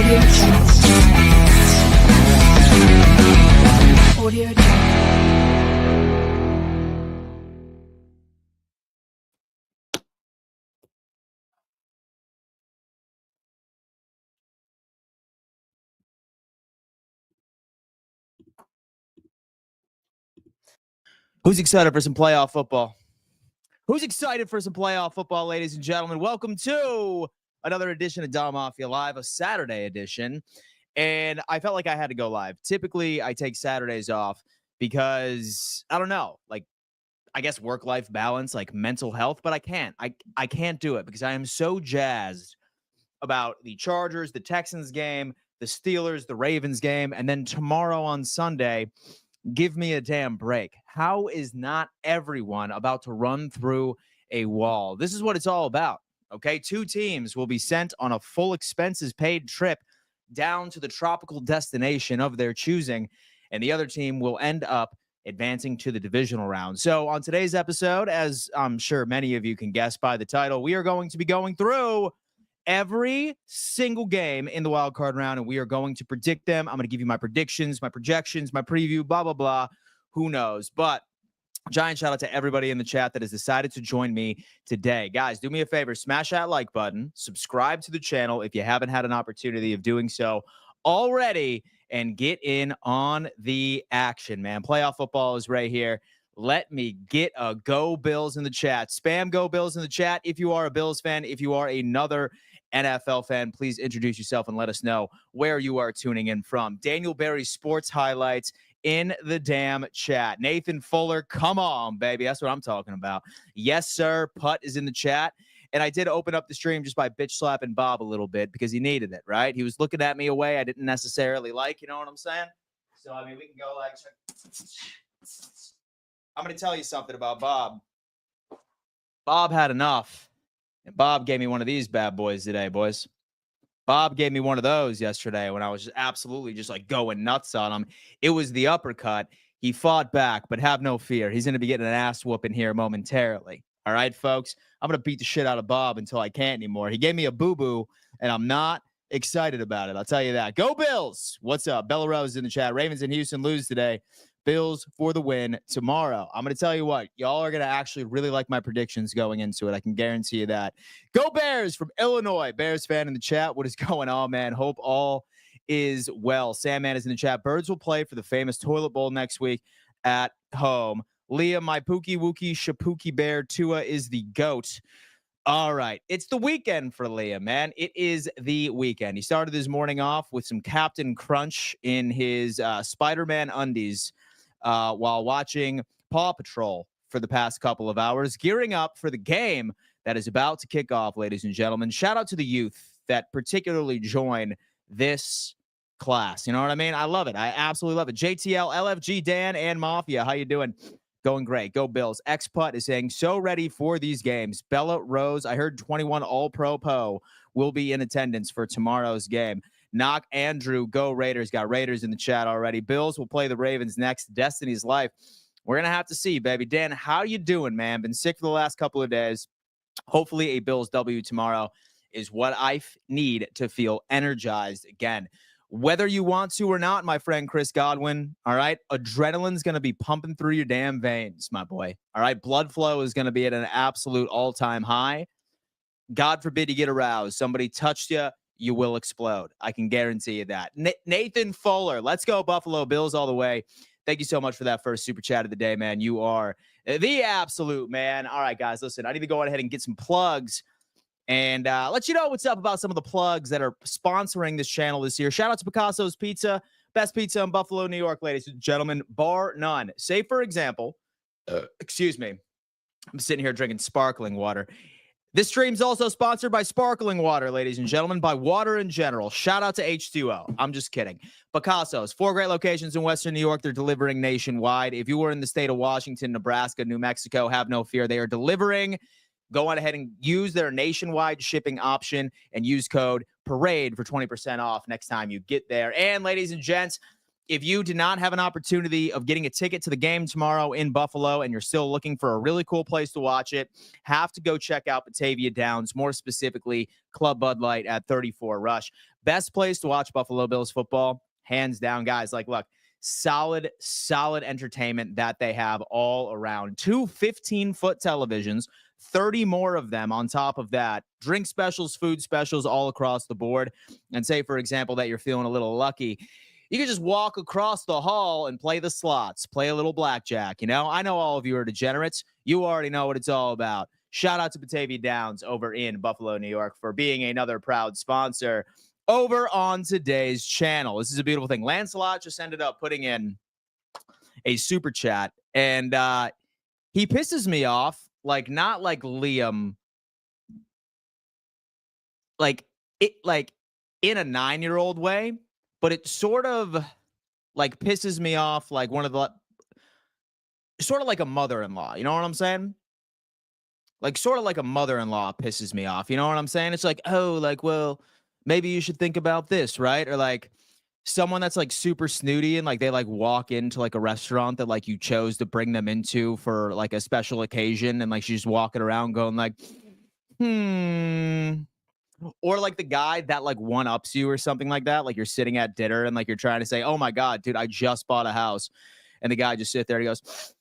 Audio Jungle. Who's excited for some playoff football? Who's excited for some playoff football, ladies and gentlemen? Welcome to another edition of Dom Mafia Live, a Saturday edition. And I felt like I had to go live. Typically, I take Saturdays off because, I don't know, like, I guess work-life balance, like mental health, but I can't. I can't do it because I am so jazzed about the Chargers, the Texans game, the Steelers, the Ravens game, and then tomorrow on Sunday, give me a damn break. How is not everyone about to run through a wall? This is what it's all about, okay? Two teams will be sent on a full expenses paid trip down to the tropical destination of their choosing, and the other team will end up advancing to the divisional round. So on today's episode, as I'm sure many of you can guess by the title, we are going to be going through every single game in the wild card round, and we are going to predict them. I'm going to give you my predictions, my projections, my preview, blah, blah, blah. Who knows? But giant shout out to everybody in the chat that has decided to join me today. Guys, do me a favor, smash that like button, subscribe to the channel if you haven't had an opportunity of doing so already, and get in on the action, man. Playoff football is right here. Let me get a Go Bills in the chat. Spam Go Bills in the chat if you are a Bills fan. If you are another NFL fan, please introduce yourself and let us know where you are tuning in from. Daniel Berry Sports Highlights in the damn chat. Nathan Fuller, come on, baby. That's what I'm talking about. Yes, sir. Putt is in the chat. And I did open up the stream just by bitch slapping Bob a little bit because he needed it, right? He was looking at me a way I didn't necessarily like, you know what I'm saying? So, I mean, we can go like... I'm going to tell you something about Bob. Bob had enough. And Bob gave me one of these bad boys today, boys. Bob gave me one of those yesterday when I was just absolutely just like going nuts on him. It was the uppercut. He fought back, but have no fear. He's going to be getting an ass whooping here momentarily. All right, folks? I'm going to beat the shit out of Bob until I can't anymore. He gave me a boo-boo, and I'm not excited about it. I'll tell you that. Go Bills! What's up? Bella Rose in the chat. Ravens in Houston lose today. Bills for the win tomorrow. I'm going to tell you what, y'all are going to actually really like my predictions going into it. I can guarantee you that. Go Bears from Illinois. Bears fan in the chat. What is going on, man? Hope all is well. Sandman is in the chat. Birds will play for the famous Toilet Bowl next week at home. Leah, my Pookie Wookie Shapuki Bear. Tua is the GOAT. All right. It's the weekend for Leah, man. It is the weekend. He started his morning off with some Captain Crunch in his Spider-Man undies while watching Paw Patrol for the past couple of hours, gearing up for the game that is about to kick off, ladies and gentlemen. Shout out to the youth that particularly join this class. You know what I mean? I love it. I absolutely love it. JTL, LFG, Dan, and Mafia. How you doing? Going great. Go Bills. X-Putt is saying, so ready for these games. Bella Rose, I heard 21 All-Pro Poe will be in attendance for tomorrow's game. Knock Andrew, go Raiders. Got Raiders in the chat already. Bills will play the Ravens next. Destiny's Life. We're going to have to see, baby. Dan, how you doing, man? Been sick for the last couple of days. Hopefully a Bills W tomorrow is what I need to feel energized again. Whether you want to or not, my friend Chris Godwin, all right? Adrenaline's going to be pumping through your damn veins, my boy. All right? Blood flow is going to be at an absolute all-time high. God forbid you get aroused. Somebody touched you, you will explode. I can guarantee you that. Nathan Fuller, let's go Buffalo Bills all the way. Thank you so much for that first super chat of the day, man. You are the absolute man. All right, guys, listen, I need to go ahead and get some plugs and let you know what's up about some of the plugs that are sponsoring this channel this year. Shout out to Picasso's Pizza, best pizza in Buffalo, New York, ladies and gentlemen, bar none. Say, for example, excuse me, I'm sitting here drinking sparkling water. This stream's also sponsored by sparkling water, ladies and gentlemen, by water in general. Shout out to H2O. I'm just kidding. Picasso's, 4 great locations in Western New York. They're delivering nationwide. If you were in the state of Washington, Nebraska, New Mexico, have no fear. They are delivering. Go on ahead and use their nationwide shipping option and use code PARADE for 20% off next time you get there. And ladies and gents, if you did not have an opportunity of getting a ticket to the game tomorrow in Buffalo and you're still looking for a really cool place to watch it, have to go check out Batavia Downs, more specifically Club Bud Light at 34 Rush. Best place to watch Buffalo Bills football, hands down, guys. Like, look, solid entertainment that they have all around. 2 15-foot televisions, 30 more of them on top of that. Drink specials, food specials all across the board. And say, for example, that you're feeling a little lucky, you can just walk across the hall and play the slots, play a little blackjack. You know, I know all of you are degenerates. You already know what it's all about. Shout out to Batavia Downs over in Buffalo, New York, for being another proud sponsor over on today's channel. This is a beautiful thing. Lancelot just ended up putting in a super chat, and he pisses me off, like, not like Liam, like in a 9-year-old way, but it sort of like pisses me off like one of the sort of like a mother-in-law, you know what I'm saying? Like sort of like a mother-in-law pisses me off, you know what I'm saying? It's like, oh, like, well, maybe you should think about this, right? Or like someone that's like super snooty and like they like walk into like a restaurant that like you chose to bring them into for like a special occasion, and like she's just walking around going like, or like the guy that like one-ups you or something like that. Like you're sitting at dinner and like you're trying to say, oh my God, dude, I just bought a house. And the guy just sit there and he goes,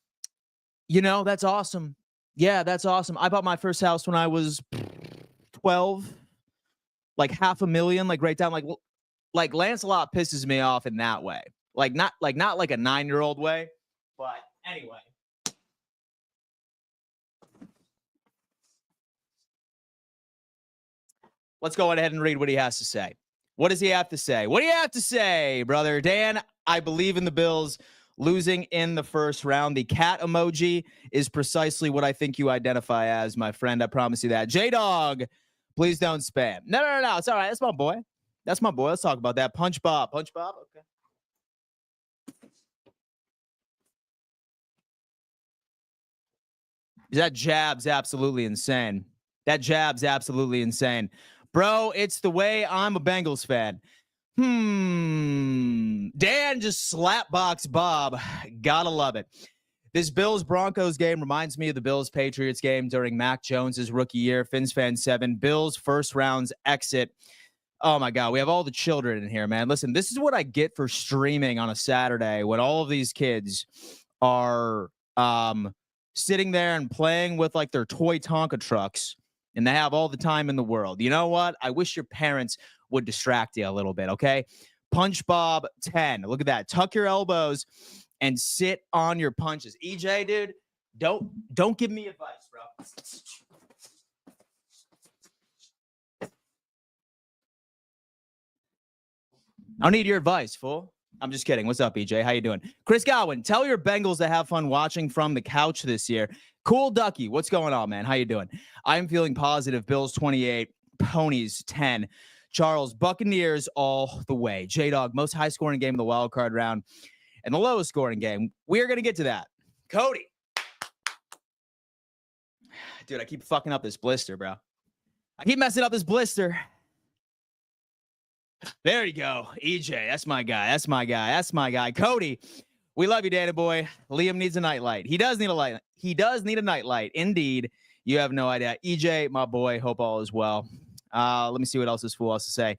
you know, that's awesome. Yeah, that's awesome. I bought my first house when I was 12, like $500,000, like right down, like Lancelot pisses me off in that way. Not like a 9-year-old way, but anyway. Let's go ahead and read what he has to say. What does he have to say? What do you have to say, brother? Dan, I believe in the Bills losing in the first round. The cat emoji is precisely what I think you identify as, my friend. I promise you that. J-Dog, please don't spam. No. It's all right. That's my boy. That's my boy. Let's talk about that. Punch Bob. Punch Bob? Okay. That jab's absolutely insane. That jab's absolutely insane. Bro, it's the way I'm a Bengals fan. Dan just slapbox Bob. Gotta love it. This Bills-Broncos game reminds me of the Bills-Patriots game during Mac Jones's rookie year. Fins Fan 7. Bills first rounds exit. Oh, my God. We have all the children in here, man. Listen, this is what I get for streaming on a Saturday when all of these kids are sitting there and playing with, like, their toy Tonka trucks, and they have all the time in the world. You know what? I wish your parents would distract you a little bit, okay? Punch Bob 10. Look at that. Tuck your elbows and sit on your punches. EJ, dude, don't give me advice, bro. I don't need your advice, fool. I'm just kidding. What's up, EJ? How you doing? Chris Godwin, tell your Bengals to have fun watching from the couch this year. Cool Ducky, what's going on, man? How you doing? I'm feeling positive. Bills 28, Ponies 10. Charles, Buccaneers all the way. J-Dog, most high-scoring game of the wild card round and the lowest scoring game. We're going to get to that. Cody. Dude, I keep fucking up this blister, bro. I keep messing up this blister. There you go. EJ, that's my guy. Cody, we love you, Danny boy. Liam needs a nightlight. He does need a light. He does need a nightlight. Indeed. You have no idea. EJ, my boy, hope all is well. Let me see what else this fool has to say.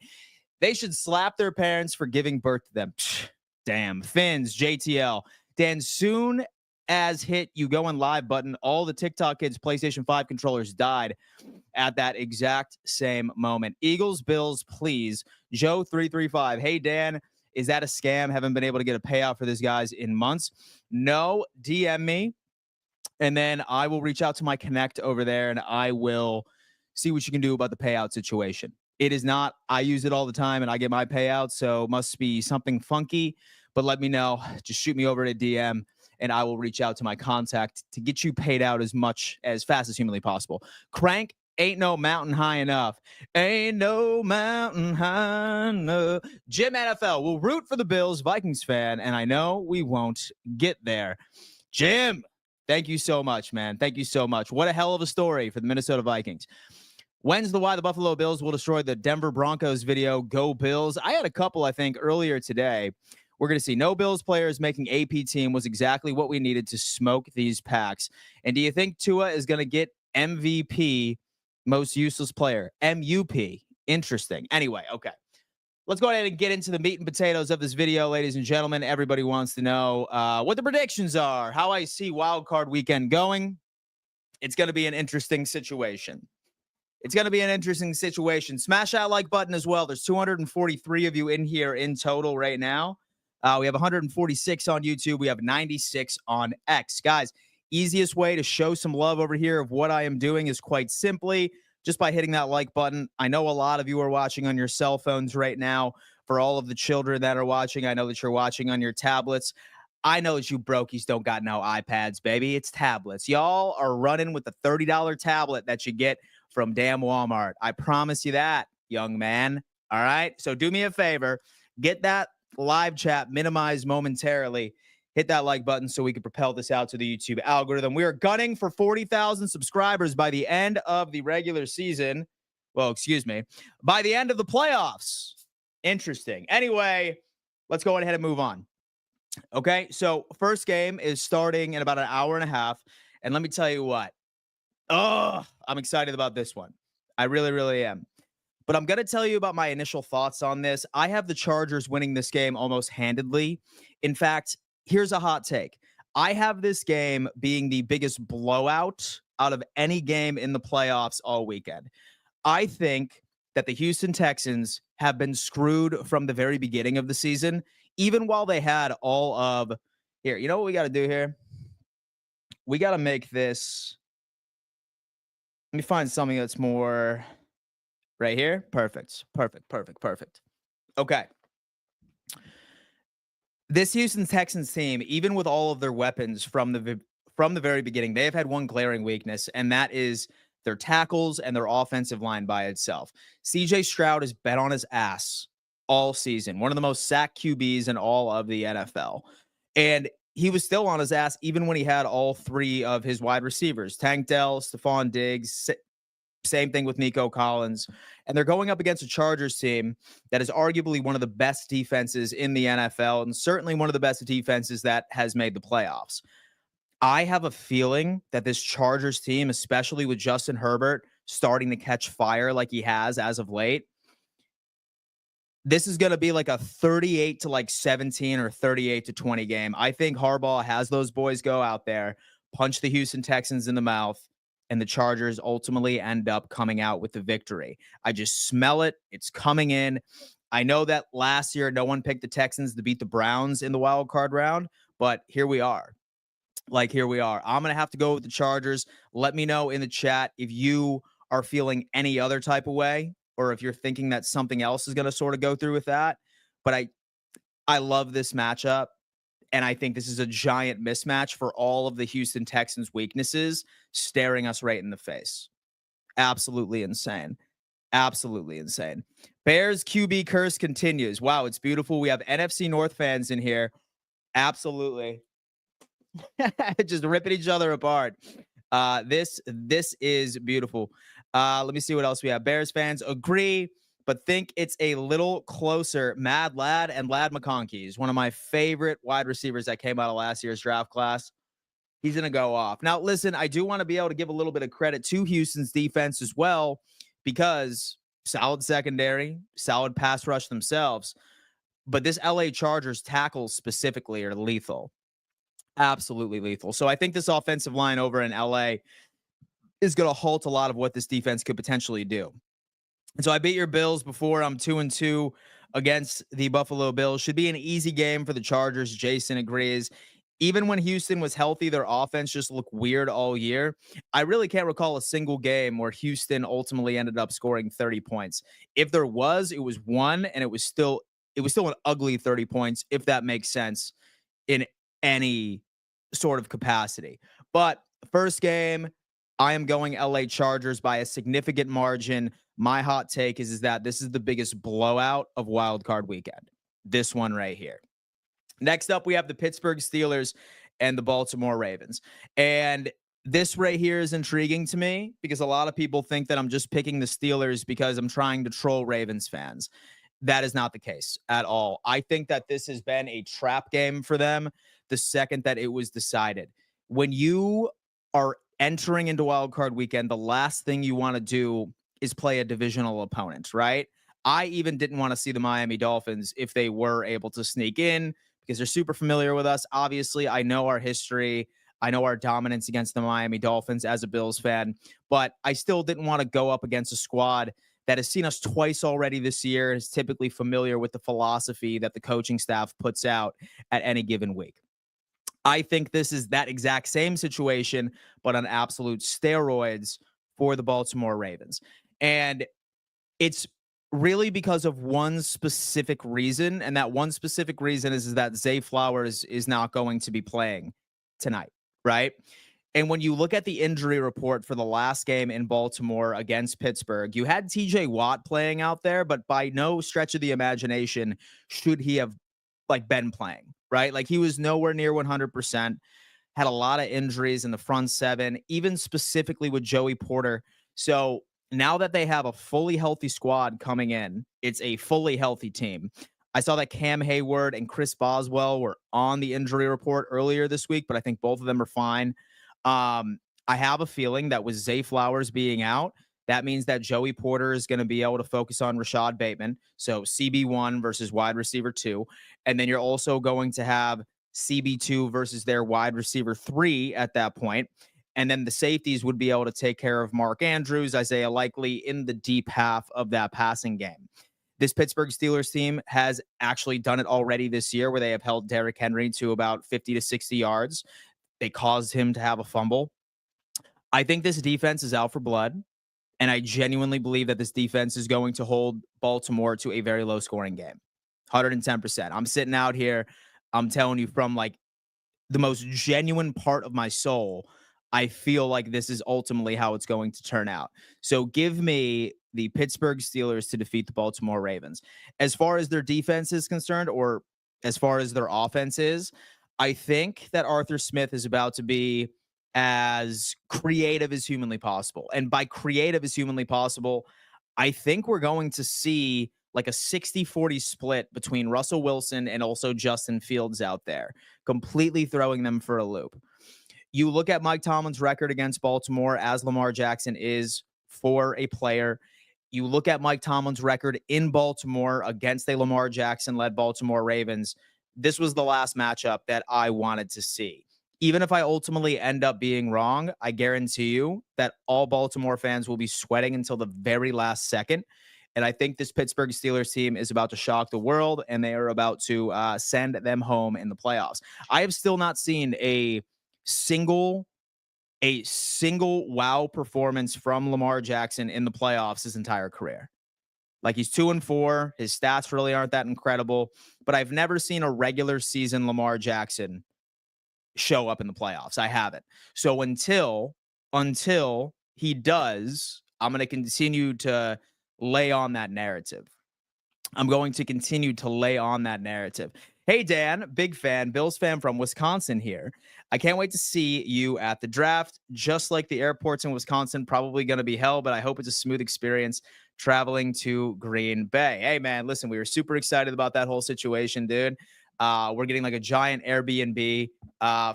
They should slap their parents for giving birth to them. Damn. Fins, JTL. Dan, soon as hit you go in live button, all the TikTok kids' PlayStation 5 controllers died at that exact same moment. Eagles, Bills, please. Joe335. Hey, Dan, is that a scam? Haven't been able to get a payout for this guys in months. No, DM me, and then I will reach out to my Connect over there, and I will see what you can do about the payout situation. It is not, I use it all the time, and I get my payout, so must be something funky, but let me know. Just shoot me over to DM, and I will reach out to my contact to get you paid out as fast as humanly possible. Crank, ain't no mountain high enough. Ain't no mountain high enough. Jim NFL will root for the Bills, Vikings fan, and I know we won't get there. Jim, thank you so much, man. Thank you so much. What a hell of a story for the Minnesota Vikings. When's the why the Buffalo Bills will destroy the Denver Broncos video? Go Bills. I had a couple, I think, earlier today. We're going to see no Bills players making AP team was exactly what we needed to smoke these Packs. And do you think Tua is going to get MVP, most useless player? MUP. Interesting. Anyway, okay. let's go ahead and get into the meat and potatoes of this video, ladies and gentlemen. Everybody wants to know what the predictions are, how I see wild card weekend going. It's going to be an interesting situation. Smash that like button as well. There's 243 of you in here in total right now. We have 146 on YouTube. We have 96 on X. Guys, easiest way to show some love over here of what I am doing is quite simply just by hitting that like button. I know a lot of you are watching on your cell phones right now. For all of the children that are watching, I know that you're watching on your tablets. I know that you brokies don't got no iPads, baby. It's tablets. Y'all are running with the $30 tablet that you get from damn Walmart. I promise you that, young man. All right? So do me a favor. Get that live chat minimized momentarily. Hit that like button so we can propel this out to the YouTube algorithm. We are gunning for 40,000 subscribers by the end of the regular season. Well, excuse me. By the end of the playoffs. Interesting. Anyway, let's go ahead and move on. Okay, so first game is starting in about an hour and a half. And let me tell you what. I'm excited about this one. I really, really am. But I'm going to tell you about my initial thoughts on this. I have the Chargers winning this game almost handedly. In fact, here's a hot take. I have this game being the biggest blowout out of any game in the playoffs all weekend. I think that the Houston Texans have been screwed from the very beginning of the season, even while they had all of here. You know what we got to do here? We got to make this. Let me find something that's more right here. Perfect. Okay. This Houston Texans team, even with all of their weapons from the very beginning, they have had one glaring weakness, and that is their tackles and their offensive line by itself. CJ Stroud has been on his ass all season, one of the most sacked QBs in all of the NFL. And he was still on his ass even when he had all three of his wide receivers, Tank Dell, Stephon Diggs, same thing with Nico Collins. And they're going up against a Chargers team that is arguably one of the best defenses in the NFL and certainly one of the best defenses that has made the playoffs. I have a feeling that this Chargers team, especially with Justin Herbert starting to catch fire like he has as of late, this is going to be like a 38 to like 17 or 38 to 20 game. I think Harbaugh has those boys go out there, punch the Houston Texans in the mouth, and the Chargers ultimately end up coming out with the victory. I just smell it. It's coming in. I know that last year no one picked the Texans to beat the Browns in the wild card round, but here we are. I'm going to have to go with the Chargers. Let me know in the chat if you are feeling any other type of way or if you're thinking that something else is going to sort of go through with that. But I love this matchup, and I think this is a giant mismatch for all of the Houston Texans' weaknesses staring us right in the face. Absolutely insane. Bears QB curse continues. Wow, it's beautiful. We have NFC North fans in here. Absolutely. Just ripping each other apart. This is beautiful. Let me see what else we have. Bears fans agree, but think it's a little closer. Mad Lad and Lad McConkey is one of my favorite wide receivers that came out of last year's draft class. He's going to go off. Now, listen, I do want to be able to give a little bit of credit to Houston's defense as well, because solid secondary, solid pass rush themselves. But this LA Chargers tackles specifically are lethal. Absolutely lethal. So I think this offensive line over in LA is going to halt a lot of what this defense could potentially do. And so I beat your Bills before. I'm 2-2 against the Buffalo Bills. Should be an easy game for the Chargers. Jason agrees. Even when Houston was healthy, their offense just looked weird all year. I really can't recall a single game where Houston ultimately ended up scoring 30 points. If there was, it was one, and it was still an ugly 30 points, if that makes sense in any sort of capacity. But first game, I am going LA Chargers by a significant margin. My hot take is that this is the biggest blowout of wild card weekend. This one right here. Next up, we have the Pittsburgh Steelers and the Baltimore Ravens. And this right here is intriguing to me because a lot of people think that I'm just picking the Steelers because I'm trying to troll Ravens fans. That is not the case at all. I think that this has been a trap game for them the second that it was decided. When you are entering into wild card weekend, the last thing you want to do is play a divisional opponent, right? I even didn't want to see the Miami Dolphins if they were able to sneak in because they're super familiar with us. Obviously, I know our history. I know our dominance against the Miami Dolphins as a Bills fan, but I still didn't want to go up against a squad that has seen us twice already this year, is typically familiar with the philosophy that the coaching staff puts out at any given week. I think this is that exact same situation, but on absolute steroids for the Baltimore Ravens. And it's really because of one specific reason. And that one specific reason is that Zay Flowers is not going to be playing tonight, right? And when you look at the injury report for the last game in Baltimore against Pittsburgh, you had TJ Watt playing out there, but by no stretch of the imagination should he have been playing, right? Like he was nowhere near 100%, had a lot of injuries in the front seven, even specifically with Joey Porter. So now that they have a fully healthy squad coming in, it's a fully healthy team. I saw that Cam Hayward and Chris Boswell were on the injury report earlier this week, but I think both of them are fine. I have a feeling that with Zay Flowers being out, that means that Joey Porter is going to be able to focus on Rashad Bateman. So CB1 versus wide receiver 2. And then you're also going to have CB2 versus their wide receiver 3 at that point. And then the safeties would be able to take care of Mark Andrews, Isaiah Likely in the deep half of that passing game. This Pittsburgh Steelers team has actually done it already this year where they have held Derrick Henry to about 50 to 60 yards. They caused him to have a fumble. I think this defense is out for blood, and I genuinely believe that this defense is going to hold Baltimore to a very low-scoring game. 110%. I'm sitting out here, I'm telling you from the most genuine part of my soul, I feel like this is ultimately how it's going to turn out. So give me the Pittsburgh Steelers to defeat the Baltimore Ravens. As far as their defense is concerned, or as far as their offense is, I think that Arthur Smith is about to be as creative as humanly possible. And by creative as humanly possible, I think we're going to see like a 60-40 split between Russell Wilson and also Justin Fields out there, completely throwing them for a loop. You look at Mike Tomlin's record against Baltimore, as Lamar Jackson is for a player. You look at Mike Tomlin's record in Baltimore against a Lamar Jackson-led Baltimore Ravens. This was the last matchup that I wanted to see. Even if I ultimately end up being wrong, I guarantee you that all Baltimore fans will be sweating until the very last second. And I think this Pittsburgh Steelers team is about to shock the world, and they are about to send them home in the playoffs. I have still not seen a single wow performance from Lamar Jackson in the playoffs his entire career. Like he's 2-4. His stats really aren't that incredible, but I've never seen a regular season Lamar Jackson show up in the playoffs. I haven't. So until he does, I'm going to continue to lay on that narrative. Hey, Dan, big fan, Bills fan from Wisconsin here. I can't wait to see you at the draft. Just like the airports in Wisconsin, probably going to be hell, but I hope it's a smooth experience traveling to Green Bay. Hey, man, listen, we were super excited about that whole situation, dude. We're getting like a giant Airbnb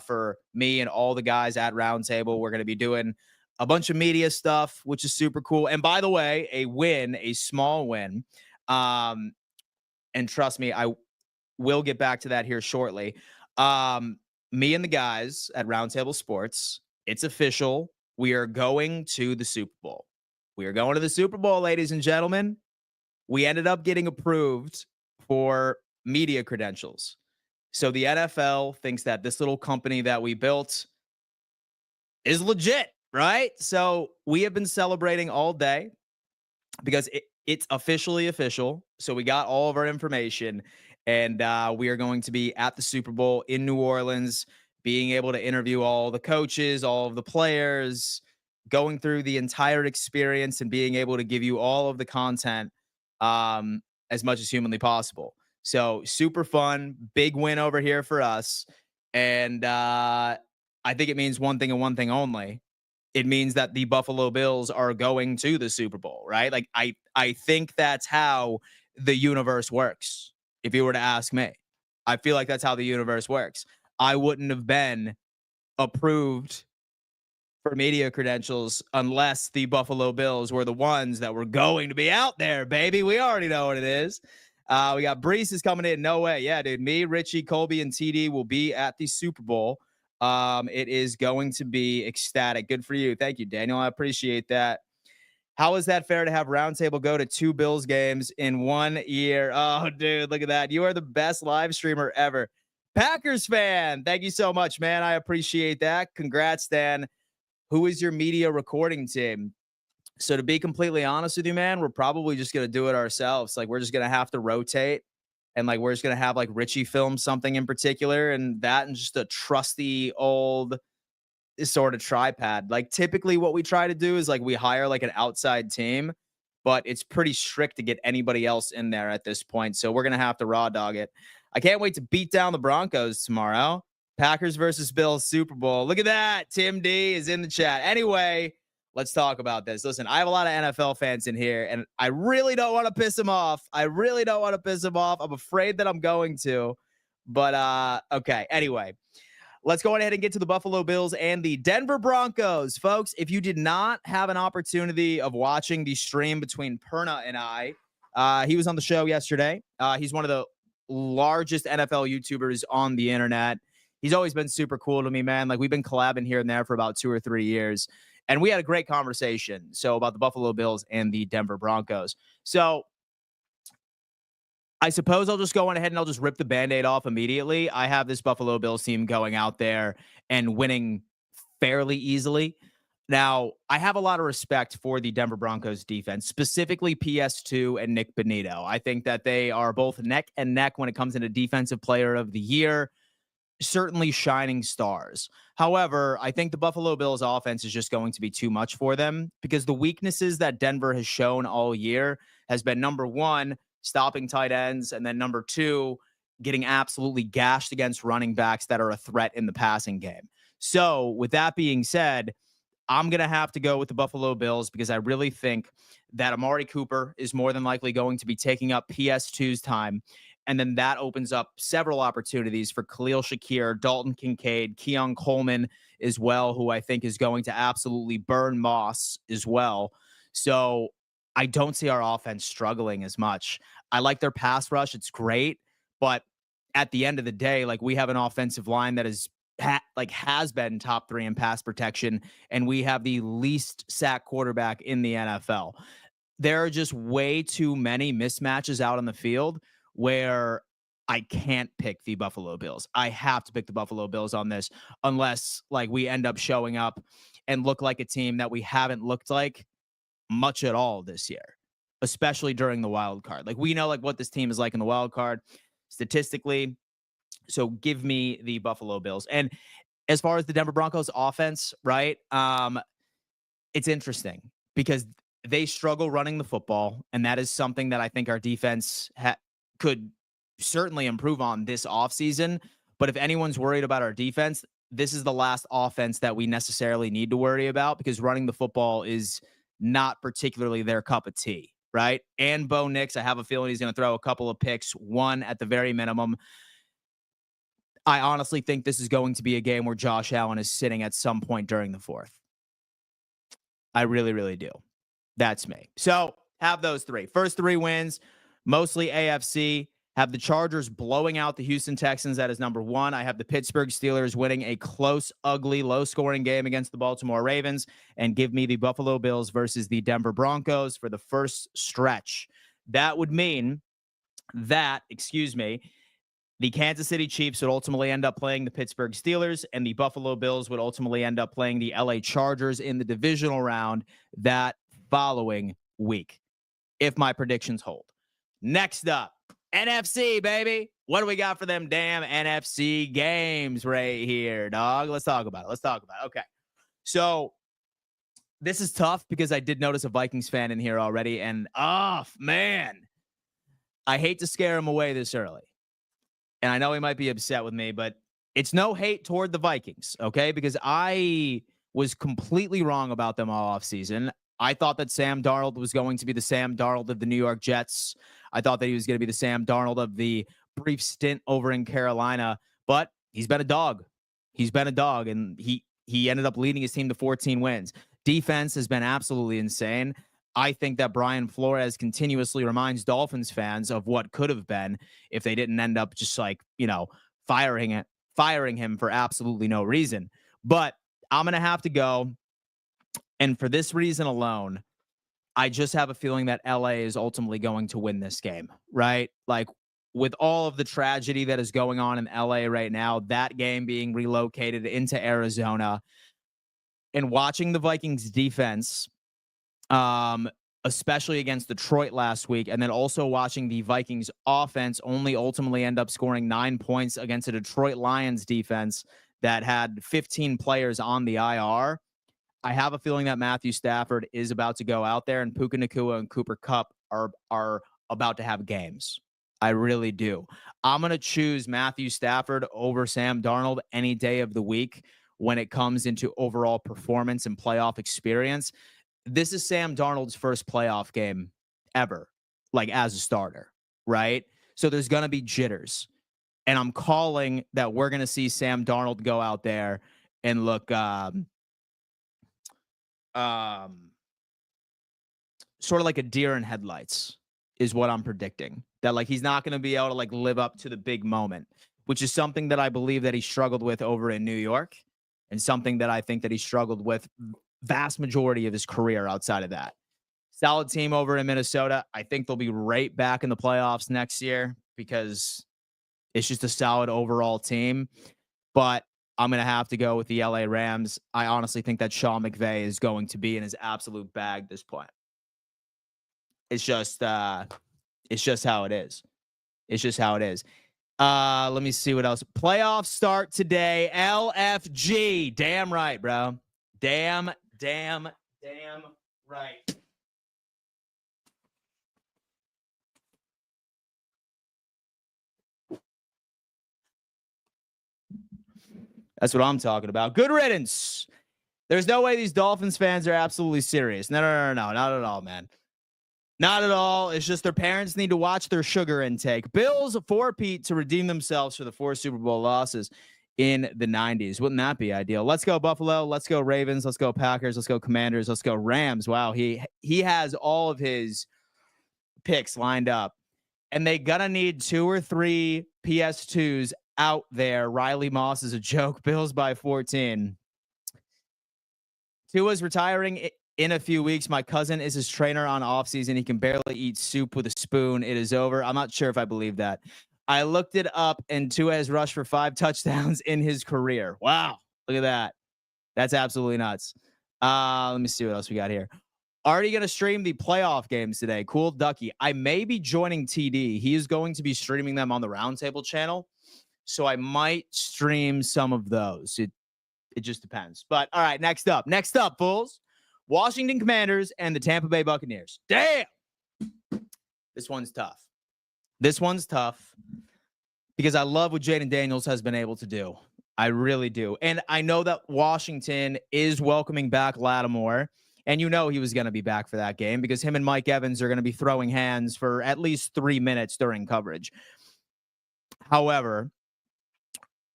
for me and all the guys at Roundtable. We're going to be doing a bunch of media stuff, which is super cool. And by the way, a small win. And trust me, I will get back to that here shortly. Me and the guys at Roundtable Sports, it's official. We are going to the Super Bowl. We are going to the Super Bowl, ladies and gentlemen. We ended up getting approved for media credentials. So the NFL thinks that this little company that we built is legit, right? So we have been celebrating all day because it's officially official. So we got all of our information, and we are going to be at the Super Bowl in New Orleans, being able to interview all the coaches, all of the players, going through the entire experience and being able to give you all of the content as much as humanly possible. So super fun, big win over here for us. And I think it means one thing and one thing only. It means that the Buffalo Bills are going to the Super Bowl, right? Like I think that's how the universe works. If you were to ask me, I feel like that's how the universe works. I wouldn't have been approved for media credentials unless the Buffalo Bills were the ones that were going to be out there, baby. We already know what it is. We got Brees is coming in. No way. Yeah, dude. Me, Richie, Colby, and TD will be at the Super Bowl. It is going to be ecstatic. Good for you. Thank you, Daniel. I appreciate that. How is that fair to have Roundtable go to 2 Bills games in 1 year? Oh, dude, look at that. You are the best live streamer ever. Packers fan. Thank you so much, man. I appreciate that. Congrats, Dan. Who is your media recording team? So to be completely honest with you, man, we're probably just going to do it ourselves. Like, we're just going to have to rotate, and like, we're just going to have like Richie film something in particular, and just a trusty old sort of tripod. Like, typically what we try to do is like we hire like an outside team, but it's pretty strict to get anybody else in there at this point. So we're going to have to raw dog it. I can't wait to beat down the Broncos tomorrow. Packers versus Bills Super Bowl. Look at that. Tim D is in the chat. Anyway, let's talk about this. Listen, I have a lot of NFL fans in here, and I really don't want to piss them off. I'm afraid that I'm going to, but okay. Anyway, let's go ahead and get to the Buffalo Bills and the Denver Broncos. Folks, if you did not have an opportunity of watching the stream between Perna and I, he was on the show yesterday. He's one of the largest NFL YouTubers on the internet. He's always been super cool to me, man. Like, we've been collabing here and there for about 2 or 3 years, and we had a great conversation. So about the Buffalo Bills and the Denver Broncos. So I suppose I'll just go on ahead and I'll just rip the Band-Aid off immediately. I have this Buffalo Bills team going out there and winning fairly easily. Now, I have a lot of respect for the Denver Broncos defense, specifically PS2 and Nick Bonito. I think that they are both neck and neck when it comes into Defensive Player of the Year. Certainly shining stars. However, I think the Buffalo Bills offense is just going to be too much for them, because the weaknesses that Denver has shown all year has been, number one, stopping tight ends, and then number two, getting absolutely gashed against running backs that are a threat in the passing game. So with that being said, I'm going to have to go with the Buffalo Bills, because I really think that Amari Cooper is more than likely going to be taking up PS2's time. And then that opens up several opportunities for Khalil Shakir, Dalton Kincaid, Keon Coleman as well, who I think is going to absolutely burn Moss as well. So I don't see our offense struggling as much. I like their pass rush. It's great. But at the end of the day, like, we have an offensive line that is has been top 3 in pass protection, and we have the least sack quarterback in the NFL. There are just way too many mismatches out on the field where I can't pick the Buffalo Bills. I have to pick the Buffalo Bills on this, unless like we end up showing up and look like a team that we haven't looked like much at all this year, especially during the wild card. Like, we know like what this team is like in the wild card statistically. So give me the Buffalo Bills. And as far as the Denver Broncos offense, right? It's interesting because they struggle running the football, and that is something that I think our defense could certainly improve on this offseason. But if anyone's worried about our defense, this is the last offense that we necessarily need to worry about, because running the football is not particularly their cup of tea, right? And Bo Nix, I have a feeling he's going to throw a couple of picks, one at the very minimum. I honestly think this is going to be a game where Josh Allen is sitting at some point during the fourth. I really, really do. That's me. So have those 3. First 3 wins, mostly AFC. Have the Chargers blowing out the Houston Texans. That is number 1. I have the Pittsburgh Steelers winning a close, ugly, low-scoring game against the Baltimore Ravens. And give me the Buffalo Bills versus the Denver Broncos for the first stretch. That would mean that, the Kansas City Chiefs would ultimately end up playing the Pittsburgh Steelers, and the Buffalo Bills would ultimately end up playing the LA Chargers in the divisional round that following week, if my predictions hold. Next up, NFC, baby. What do we got for them damn NFC games right here, dog? Let's talk about it. Okay. So this is tough because I did notice a Vikings fan in here already, and man, I hate to scare him away this early. And I know he might be upset with me, but it's no hate toward the Vikings, okay? Because I was completely wrong about them all offseason. I thought that Sam Darnold was going to be the Sam Darnold of the New York Jets. I thought that he was going to be the Sam Darnold of the brief stint over in Carolina, but he's been a dog. And He ended up leading his team to 14 wins. Defense has been absolutely insane. I think that Brian Flores continuously reminds Dolphins fans of what could have been if they didn't end up just like, firing him for absolutely no reason. But I'm going to have to go. And for this reason alone, I just have a feeling that LA is ultimately going to win this game, right? Like with all of the tragedy that is going on in LA right now, that game being relocated into Arizona and watching the Vikings defense, especially against Detroit last week, and then also watching the Vikings offense only ultimately end up scoring 9 points against a Detroit Lions defense that had 15 players on the IR. I have a feeling that Matthew Stafford is about to go out there, and Puka Nacua and Cooper Kupp are about to have games. I really do. I'm going to choose Matthew Stafford over Sam Darnold any day of the week when it comes into overall performance and playoff experience. This is Sam Darnold's first playoff game ever, like as a starter, right? So there's going to be jitters. And I'm calling that we're going to see Sam Darnold go out there and look sort of like a deer in headlights is what I'm predicting. That like he's not going to be able to like live up to the big moment, which is something that I believe that he struggled with over in New York and something that I think that he struggled with vast majority of his career outside of that. Solid team over in Minnesota. I think they'll be right back in the playoffs next year because it's just a solid overall team. But I'm going to have to go with the LA Rams. I honestly think that Sean McVay is going to be in his absolute bag this point. It's just how it is. It's just how it is. Let me see what else. Playoffs start today. LFG. Damn right, bro. Damn right. That's what I'm talking about. Good riddance. There's no way these Dolphins fans are absolutely serious. No, not at all, man. Not at all. It's just their parents need to watch their sugar intake. Bills 4-peat to redeem themselves for the 4 Super Bowl losses in the 90s. Wouldn't that be ideal? Let's go Buffalo. Let's go Ravens. Let's go Packers. Let's go Commanders. Let's go Rams. Wow, he has all of his picks lined up. And they gonna need 2 or 3 PS2s out there. Riley Moss is a joke. Bills by 14. Tua's retiring in a few weeks. My cousin is his trainer on offseason. He can barely eat soup with a spoon. It is over. I'm not sure if I believe that. I looked it up, and Tua has rushed for 5 touchdowns in his career. Wow. Look at that. That's absolutely nuts. Let me see what else we got here. Already going to stream the playoff games today. Cool Ducky. I may be joining TD. He is going to be streaming them on the Roundtable channel. So I might stream some of those. It just depends. But all right, next up, fools. Washington Commanders and the Tampa Bay Buccaneers. Damn. This one's tough. Because I love what Jaden Daniels has been able to do. I really do. And I know that Washington is welcoming back Lattimore. And he was going to be back for that game because him and Mike Evans are going to be throwing hands for at least 3 minutes during coverage. However,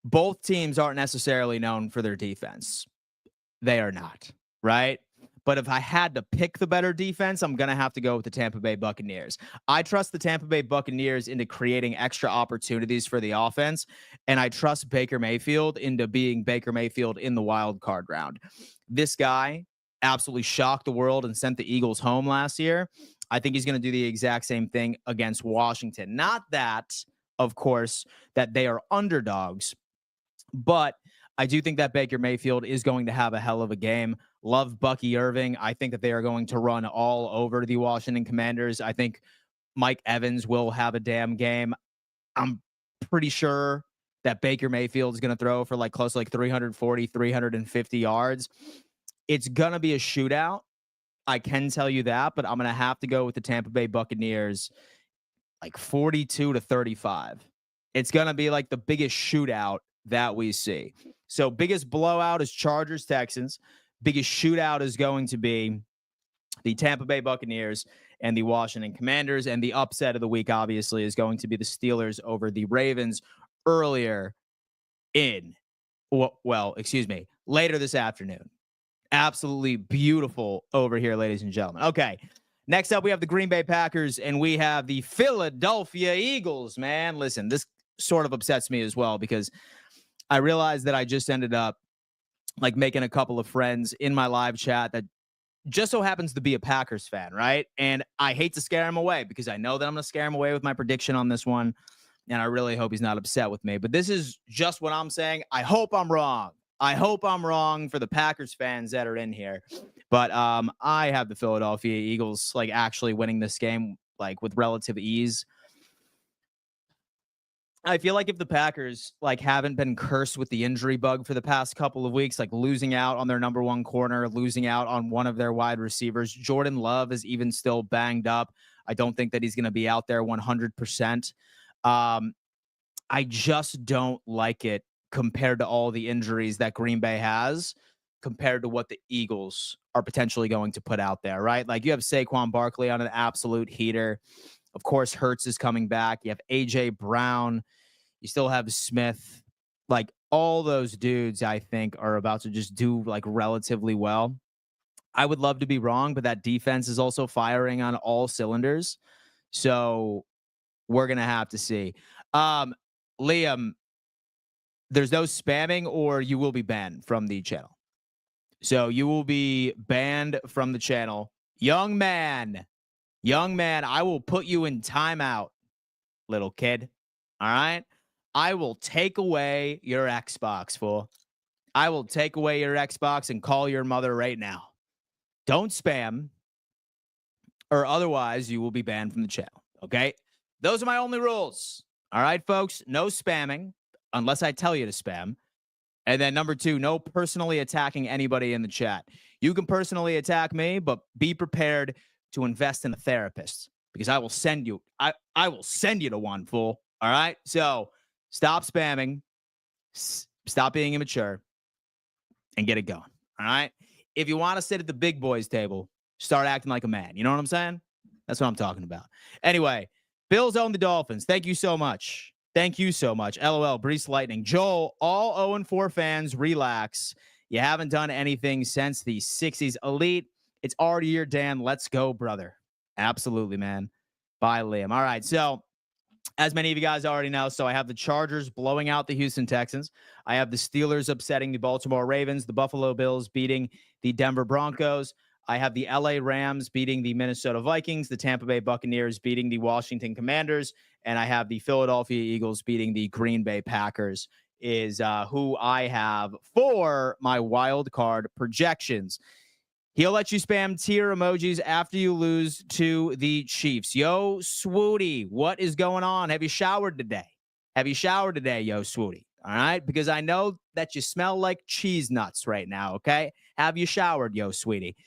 both teams aren't necessarily known for their defense. They are not, right? But if I had to pick the better defense, I'm going to have to go with the Tampa Bay Buccaneers. I trust the Tampa Bay Buccaneers into creating extra opportunities for the offense, and I trust Baker Mayfield into being Baker Mayfield in the wild card round. This guy absolutely shocked the world and sent the Eagles home last year. I think he's going to do the exact same thing against Washington. Not that, of course, that they are underdogs, but I do think that Baker Mayfield is going to have a hell of a game. Love Bucky Irving. I think that they are going to run all over the Washington Commanders. I think Mike Evans will have a damn game. I'm pretty sure that Baker Mayfield is going to throw for close to 340, 350 yards. It's going to be a shootout. I can tell you that, but I'm going to have to go with the Tampa Bay Buccaneers 42-35. It's going to be the biggest shootout that we see. So biggest blowout is Chargers, Texans. Biggest shootout is going to be the Tampa Bay Buccaneers and the Washington Commanders. And the upset of the week, obviously, is going to be the Steelers over the Ravens earlier in well, excuse me, later this afternoon. Absolutely beautiful over here, ladies and gentlemen. Okay. Next up, we have the Green Bay Packers and we have the Philadelphia Eagles, man. Listen, this sort of upsets me as well because I realized that I just ended up like making a couple of friends in my live chat that just so happens to be a Packers fan, right? And I hate to scare him away because I know that I'm going to scare him away with my prediction on this one. And I really hope he's not upset with me. But this is just what I'm saying. I hope I'm wrong. I hope I'm wrong for the Packers fans that are in here. But I have the Philadelphia Eagles like actually winning this game like with relative ease. I feel like if the Packers like haven't been cursed with the injury bug for the past couple of weeks, like losing out on their number one corner, losing out on one of their wide receivers, Jordan Love is even still banged up. I don't think that he's going to be out there 100%. I just don't like it compared to all the injuries that Green Bay has compared to what the Eagles are potentially going to put out there, right? Like you have Saquon Barkley on an absolute heater. Of course, Hurts is coming back. You have A.J. Brown. You still have Smith. Like all those dudes, I think, are about to just do like relatively well. I would love to be wrong, but that defense is also firing on all cylinders. So we're going to have to see. Liam, there's no spamming or you will be banned from the channel. So you will be banned from the channel. Young man, I will put you in timeout, little kid. All right? I will take away your Xbox, fool. I will take away your Xbox and call your mother right now. Don't spam or otherwise you will be banned from the channel. Okay? Those are my only rules. All right, folks? No spamming unless I tell you to spam. And then number 2, no personally attacking anybody in the chat. You can personally attack me, but be prepared to invest in a therapist because I will send you. I will send you to one, fool. All right. So stop spamming, stop being immature, and get it going. All right. If you want to sit at the big boys table, start acting like a man. You know what I'm saying? That's what I'm talking about. Anyway, Bills own the Dolphins. Thank you so much. Thank you so much. LOL, Brees Lightning. Joel, all 0-4 fans, relax. You haven't done anything since the 60s. Elite, it's already your Dan. Let's go, brother. Absolutely, man. Bye, Liam. All right, so as many of you guys already know, so I have the Chargers blowing out the Houston Texans. I have the Steelers upsetting the Baltimore Ravens, the Buffalo Bills beating the Denver Broncos. I have the LA Rams beating the Minnesota Vikings, the Tampa Bay Buccaneers beating the Washington Commanders, and I have the Philadelphia Eagles beating the Green Bay Packers is who I have for my wild card projections. He'll let you spam tear emojis after you lose to the Chiefs. Yo, Swooty, what is going on? Have you showered today? Yo, Swooty? All right, because I know that you smell like cheese nuts right now, okay? Have you showered, yo, sweetie?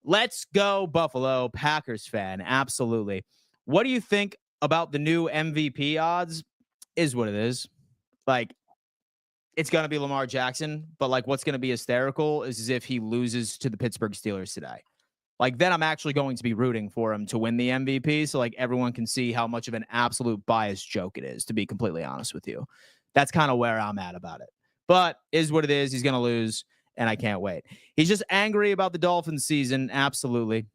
Let's go, Buffalo, Packers fan. Absolutely. What do you think about the new MVP odds? Is what it is. Like, it's going to be Lamar Jackson, but like what's going to be hysterical is as if he loses to the Pittsburgh Steelers today. Like then I'm actually going to be rooting for him to win the MVP. So like everyone can see how much of an absolute biased joke it is, to be completely honest with you. That's kind of where I'm at about it. But is what it is. He's going to lose and I can't wait. He's just angry about the Dolphins season. Absolutely.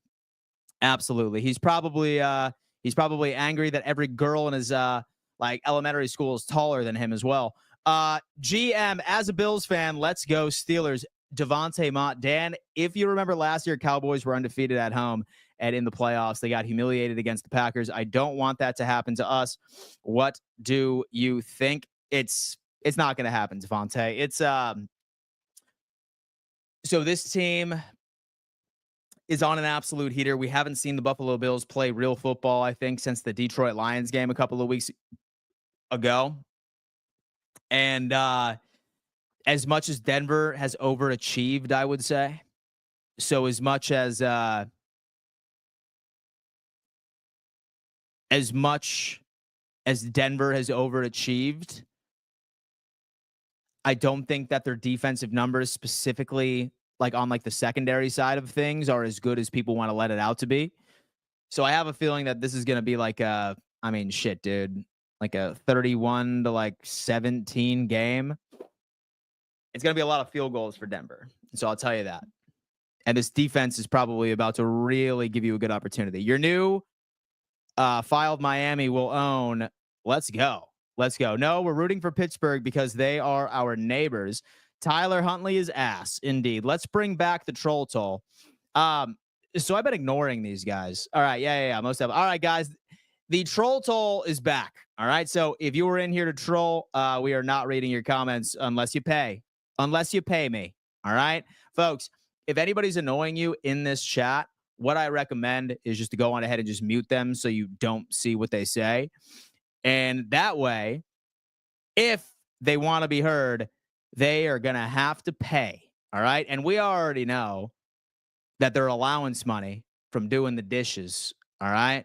Absolutely. He's probably angry that every girl in his like elementary school is taller than him as well. GM, as a Bills fan, let's go Steelers. Devontae Mott. Dan, if you remember last year, Cowboys were undefeated at home and in the playoffs. They got humiliated against the Packers. I don't want that to happen to us. What do you think? It's not going to happen, Devontae. It's so this team is on an absolute heater. We haven't seen the Buffalo Bills play real football, I think, since the Detroit Lions game a couple of weeks ago. And as much as Denver has overachieved, I would say, so as much as Denver has overachieved, I don't think that their defensive numbers specifically like on like the secondary side of things are as good as people want to let it out to be. So I have a feeling that this is going to be like shit, dude, like a 31-17 game. It's going to be a lot of field goals for Denver. So I'll tell you that. And this defense is probably about to really give you a good opportunity. Your new filed Miami will own. Let's go. Let's go. No, we're rooting for Pittsburgh because they are our neighbors. Tyler Huntley is ass. Indeed. Let's bring back the troll toll. So I've been ignoring these guys. All right. Yeah. Most of them. All right, guys. The troll toll is back. All right. So if you were in here to troll, we are not reading your comments unless you pay. Unless you pay me. All right, folks. If anybody's annoying you in this chat, what I recommend is just to go on ahead and just mute them so you don't see what they say. And that way, if they want to be heard, they are going to have to pay. All right. And we already know that their allowance money from doing the dishes, all right,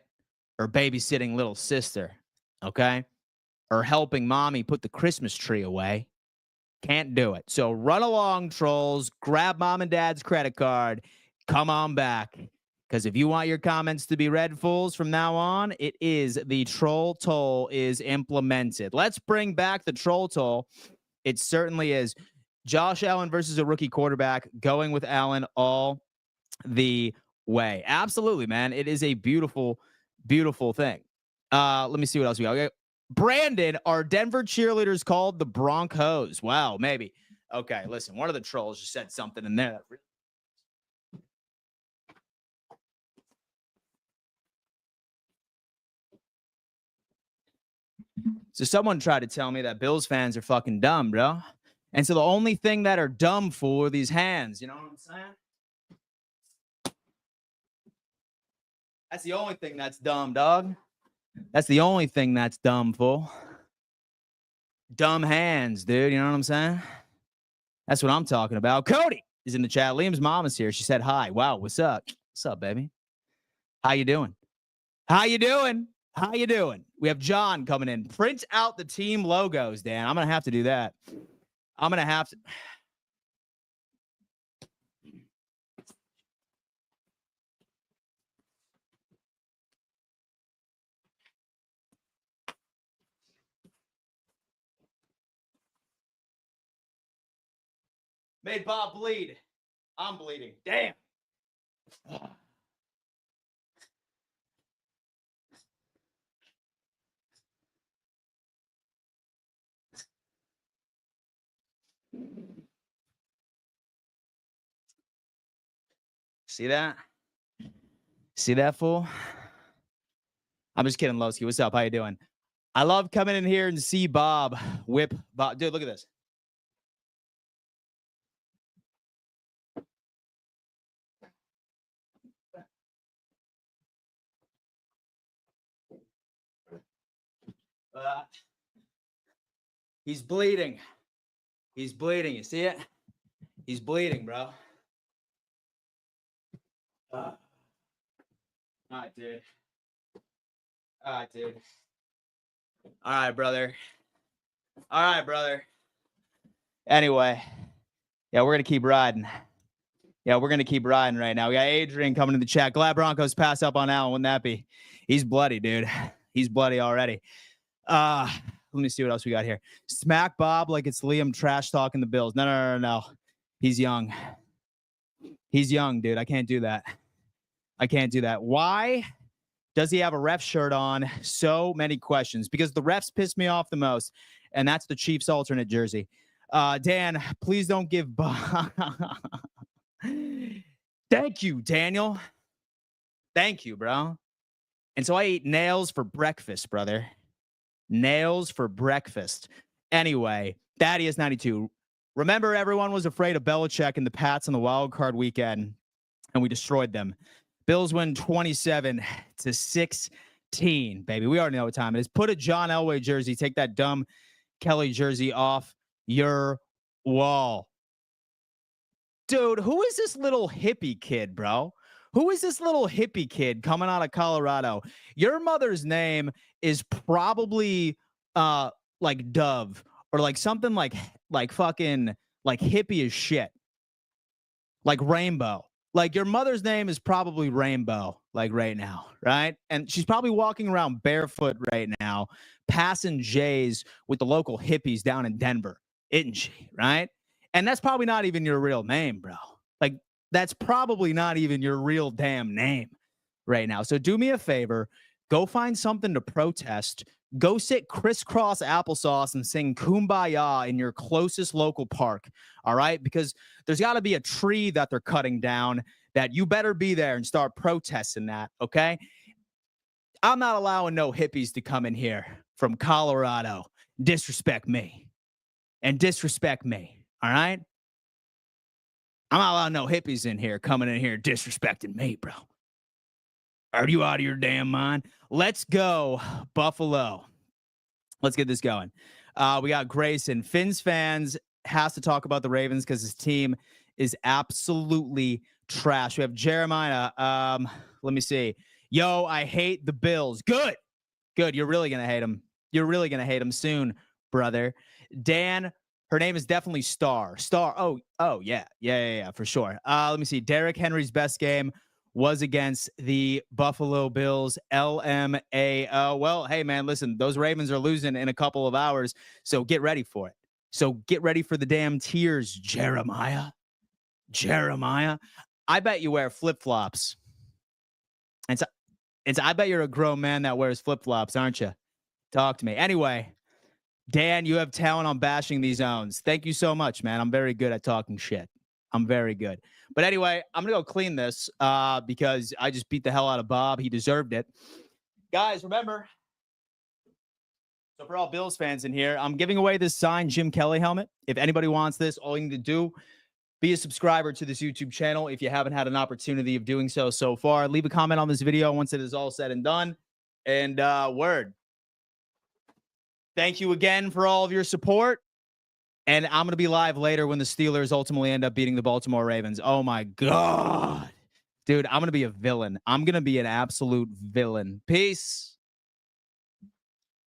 or babysitting little sister, okay, or helping mommy put the Christmas tree away, can't do it. So run along, trolls, grab mom and dad's credit card, come on back. Because if you want your comments to be read, fools, from now on, it is the troll toll is implemented. Let's bring back the troll toll. It certainly is. Josh Allen versus a rookie quarterback, going with Allen all the way. Absolutely, man. It is a beautiful, beautiful thing. Let me see what else we got. Okay. Brandon, are Denver cheerleaders called the Broncos? Wow, maybe. Okay, listen, one of the trolls just said something in there that really. So someone tried to tell me that Bills fans are fucking dumb, bro. And so the only thing that are dumb for are these hands. You know what I'm saying? That's the only thing that's dumb, dog. That's the only thing that's dumb, fool. Dumb hands, dude. You know what I'm saying? That's what I'm talking about. Cody is in the chat. Liam's mom is here. She said hi. Wow, what's up? What's up, baby? How you doing? How you doing? How you doing? We have John coming in. Print out the team logos, Dan. I'm going to have to do that. I'm going to have to. Made Bob bleed. I'm bleeding. Damn. See that? See that, fool? I'm just kidding, Lowski. What's up? How you doing? I love coming in here and see Bob whip Bob. Dude, look at this. He's bleeding. He's bleeding. You see it? He's bleeding, bro. All right, dude. All right, dude. All right, brother. All right, brother. Anyway, yeah, we're going to keep riding. Yeah, we're going to keep riding right now. We got Adrian coming in the chat. Glad Broncos pass up on Allen. Wouldn't that be? He's bloody, dude. He's bloody already. Let me see what else we got here. Smack Bob like it's Liam trash talking the Bills. No. He's young. He's young, dude. I can't do that. I can't do that. Why does he have a ref shirt on? So many questions. Because the refs piss me off the most, and that's the Chiefs alternate jersey. Dan, please don't give Bob. Thank you, Daniel. Thank you, bro. And so I ate nails for breakfast, brother. Nails for breakfast. Anyway, Thaddeus 92. Remember, everyone was afraid of Belichick and the Pats on the wild card weekend, and we destroyed them. Bills win 27-16, baby. We already know what time it is. Put a John Elway jersey. Take that dumb Kelly jersey off your wall. Dude, who is this little hippie kid, bro? Who is this little hippie kid coming out of Colorado? Your mother's name is probably like Dove or like something like fucking like hippie as shit. Like Rainbow. Like your mother's name is probably Rainbow, like right now, right? And she's probably walking around barefoot right now, passing J's with the local hippies down in Denver, isn't she? Right? And that's probably not even your real name, bro. Like, that's probably not even your real damn name right now. So do me a favor, go find something to protest. Go sit crisscross applesauce and sing Kumbaya in your closest local park. All right. Because there's got to be a tree that they're cutting down that you better be there and start protesting that. Okay. I'm not allowing no hippies to come in here from Colorado, disrespect me and disrespect me. All right. I'm not allowing no hippies in here coming in here disrespecting me, bro. Are you out of your damn mind? Let's go, Buffalo. Let's get this going. We got Grayson. Finns fans has to talk about the Ravens because his team is absolutely trash. We have Jeremiah. Let me see. Yo, I hate the Bills. Good. You're really going to hate them. You're really going to hate them soon, brother. Dan, her name is definitely Star. Oh, yeah, for sure. Let me see. Derrick Henry's best game was against the Buffalo Bills. LMAO. Well, hey, man, listen, those Ravens are losing in a couple of hours, so get ready for it. So get ready for the damn tears, Jeremiah. I bet you wear flip-flops. And I bet you're a grown man that wears flip-flops, aren't you? Talk to me. Anyway, Dan, you have talent on bashing these zones. Thank you so much, man. I'm very good at talking shit. I'm very good. But anyway, I'm going to go clean this because I just beat the hell out of Bob. He deserved it. Guys, remember, so for all Bills fans in here, I'm giving away this signed Jim Kelly helmet. If anybody wants this, all you need to do, be a subscriber to this YouTube channel. If you haven't had an opportunity of doing so far, leave a comment on this video once it is all said and done. And word. Thank you again for all of your support. And I'm going to be live later when the Steelers ultimately end up beating the Baltimore Ravens. Oh, my God. Dude, I'm going to be a villain. I'm going to be an absolute villain. Peace.